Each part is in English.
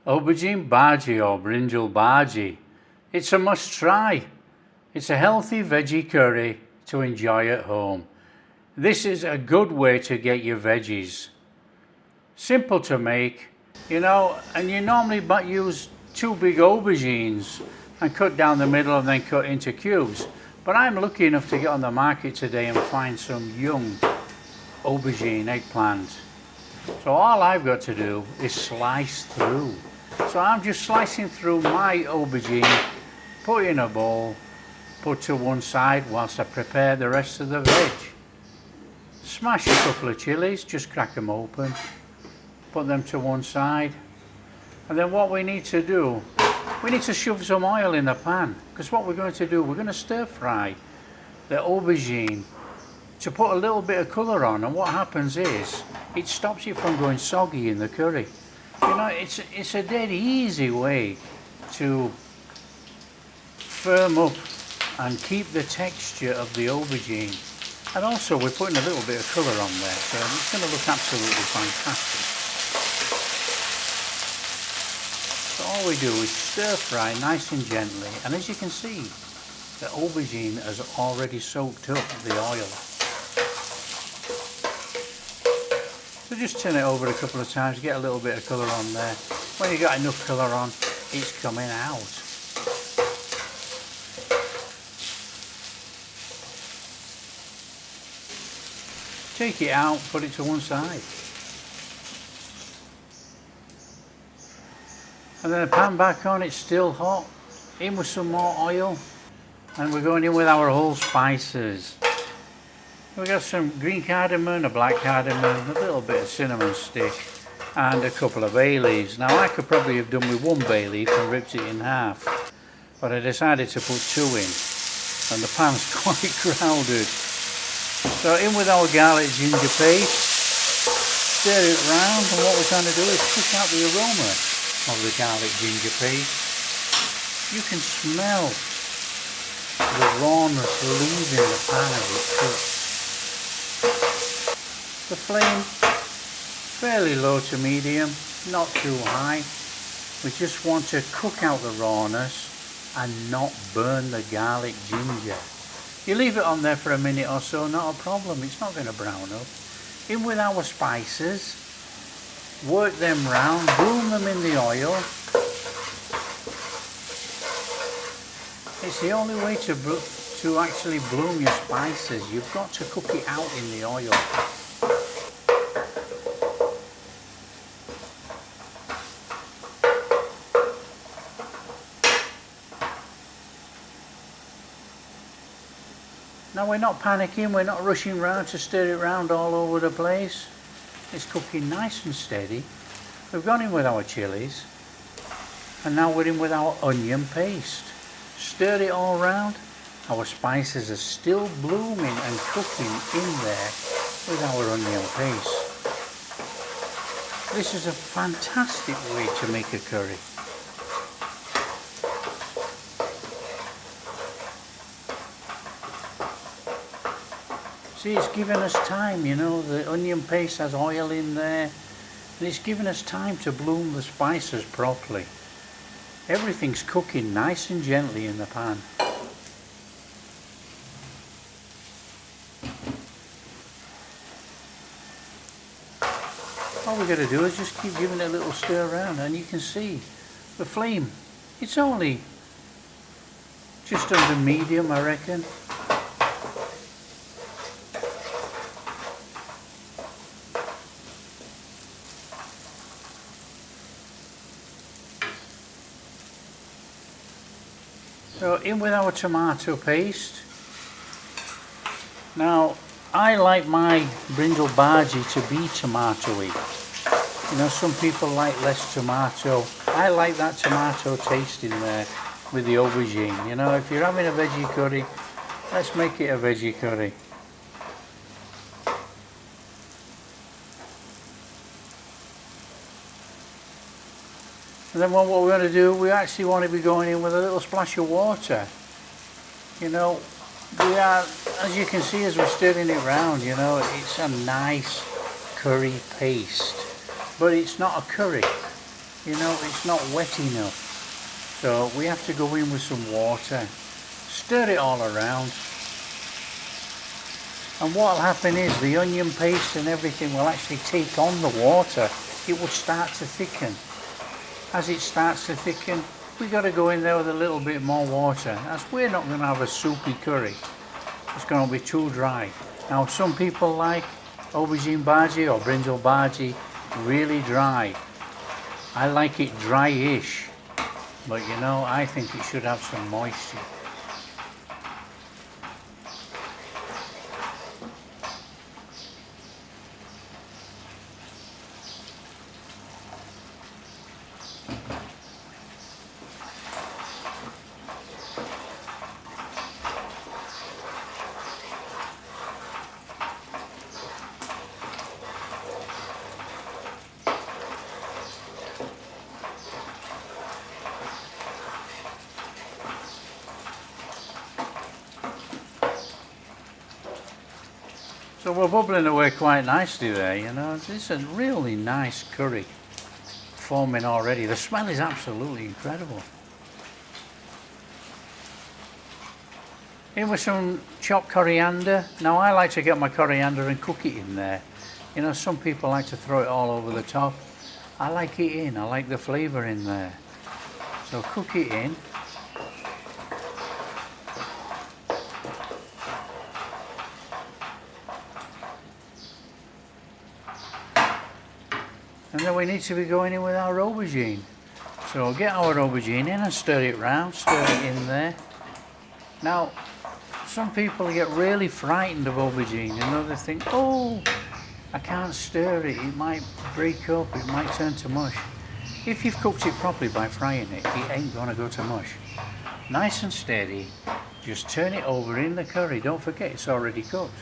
Aubergine Bhaji or Brinjal Bhaji. It's a must try. It's a healthy veggie curry to enjoy at home. This is a good way to get your veggies. Simple to make, and you normally use two big aubergines and cut down the middle and then cut into cubes. But I'm lucky enough to get on the market today and find some young aubergine eggplant. So all I've got to do is slice through. So I'm just slicing through my aubergine, put in a bowl, put to one side whilst I prepare the rest of the veg. Smash a couple of chilies, just crack them open, put them to one side. And then what we need to do, we need to shove some oil in the pan, because what we're going to do, we're going to stir fry the aubergine to put a little bit of colour on, and what happens is it stops it from going soggy in the curry. It's a dead easy way to firm up and keep the texture of the aubergine. And also we're putting a little bit of colour on there, so it's going to look absolutely fantastic. So all we do is stir fry nice and gently, and as you can see, the aubergine has already soaked up the oil. So just turn it over a couple of times, get a little bit of colour on there. When you've got enough colour on, it's coming out. Take it out, put it to one side. And then the pan back on, it's still hot. In with some more oil. And we're going in with our whole spices. We've got some green cardamom, a black cardamom, a little bit of cinnamon stick, and a couple of bay leaves. Now I could probably have done with one bay leaf and ripped it in half, but I decided to put two in, and the pan's quite crowded. So in with our garlic ginger paste, stir it around, and what we're trying to do is push out the aroma of the garlic ginger paste. You can smell the rawness leaving the pan as it cooks. The flame fairly low to medium, not too high. We just want to cook out the rawness and not burn the garlic ginger. You leave it on there for a minute or so, not a problem, it's not going to brown up. In with our spices, work them round, bloom them in the oil. It's the only way to actually bloom your spices. You've got to cook it out in the oil. Now we're not panicking, we're not rushing around to stir it around all over the place. It's cooking nice and steady. We've gone in with our chilies, and now we're in with our onion paste. Stir it all around. Our spices are still blooming and cooking in there with our onion paste. This is a fantastic way to make a curry. See, it's given us time, the onion paste has oil in there, and it's given us time to bloom the spices properly. Everything's cooking nice and gently in the pan. All we've got to do is just keep giving it a little stir around, and you can see the flame. It's only just under medium, I reckon. So in with our tomato paste. Now I like my Brinjal Bhaji to be tomatoey. Some people like less tomato. I like that tomato taste in there with the aubergine. If you're having a veggie curry, let's make it a veggie curry. And then what we're going to do, we actually want to be going in with a little splash of water. We are, as you can see as we're stirring it around, it's a nice curry paste. But it's not a curry. you know, it's not wet enough. So we have to go in with some water, stir it all around. And what will happen is the onion paste and everything will actually take on the water. It will start to thicken. As it starts to thicken, we got to go in there with a little bit more water. As we're not going to have a soupy curry. It's going to be too dry. Now some people like Aubergine Bhaji or Brinjal Bhaji really dry. I like it dry-ish, but you know, I think it should have some moisture. So we're bubbling away quite nicely there, you know. It's a really nice curry forming already. The smell is absolutely incredible. In with some chopped coriander. Now I like to get my coriander and cook it in there. You know, some people like to throw it all over the top. I like it in, I like the flavour in there. So cook it in. And then we need to be going in with our aubergine. So get our aubergine in and stir it round, stir it in there. Now, some people get really frightened of aubergine, you know, they think, oh, I can't stir it, it might break up, it might turn to mush. If you've cooked it properly by frying it, it ain't gonna go to mush. Nice and steady, just turn it over in the curry, don't forget it's already cooked.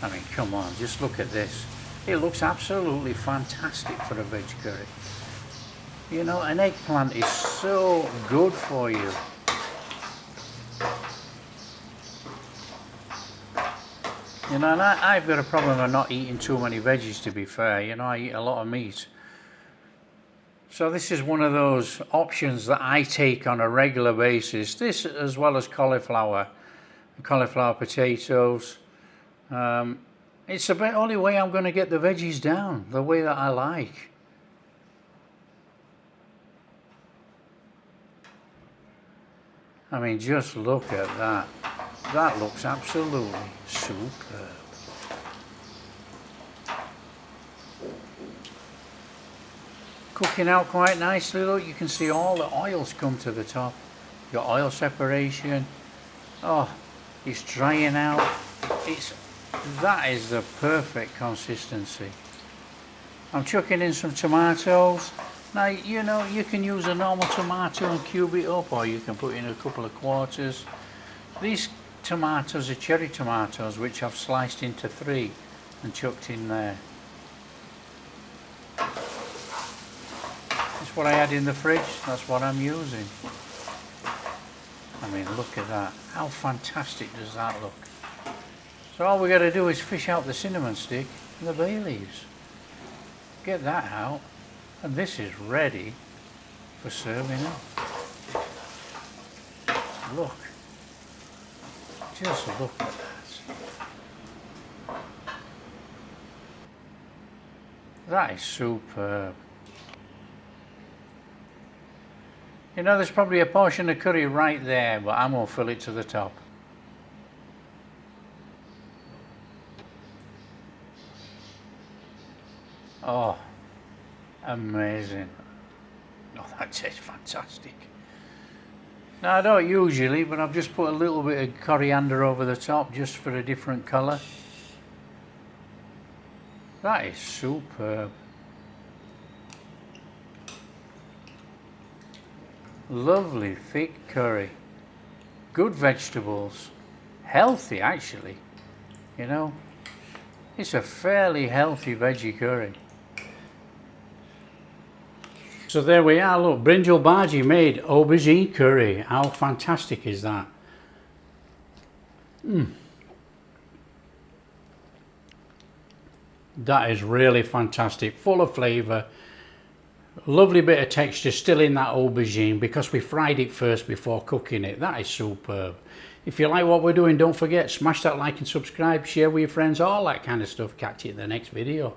I mean, come on, just look at this. It looks absolutely fantastic for a veg curry. You know, an eggplant is so good for you. You know, and I've got a problem of not eating too many veggies, to be fair. You know, I eat a lot of meat. So this is one of those options that I take on a regular basis. This as well as cauliflower potatoes. It's the only way I'm going to get the veggies down, the way that I like. I mean, just look at that. That looks absolutely superb. Cooking out quite nicely, look, you can see all the oils come to the top. Your oil separation. Oh, it's drying out. That is the perfect consistency. I'm chucking in some tomatoes. Now, you know, you can use a normal tomato and cube it up, or you can put in a couple of quarters. These tomatoes are cherry tomatoes, which I've sliced into 3 and chucked in there. That's what I had in the fridge, that's what I'm using. I mean, look at that. How fantastic does that look? So all we got to do is fish out the cinnamon stick and the bay leaves. Get that out, and this is ready for serving up. Look. Just look at that. That is superb. You know, there's probably a portion of curry right there, but I'm going to fill it to the top. Oh, amazing. Oh, that tastes fantastic. Now, I don't usually, but I've just put a little bit of coriander over the top just for a different colour. That is superb. Lovely thick curry. Good vegetables. Healthy, actually. You know, it's a fairly healthy veggie curry. So there we are, look, Brinjal Bhaji made aubergine curry. How fantastic is that? That is really fantastic, full of flavour. Lovely bit of texture still in that aubergine because we fried it first before cooking it. That is superb. If you like what we're doing, don't forget, smash that like and subscribe, share with your friends, all that kind of stuff. Catch you in the next video.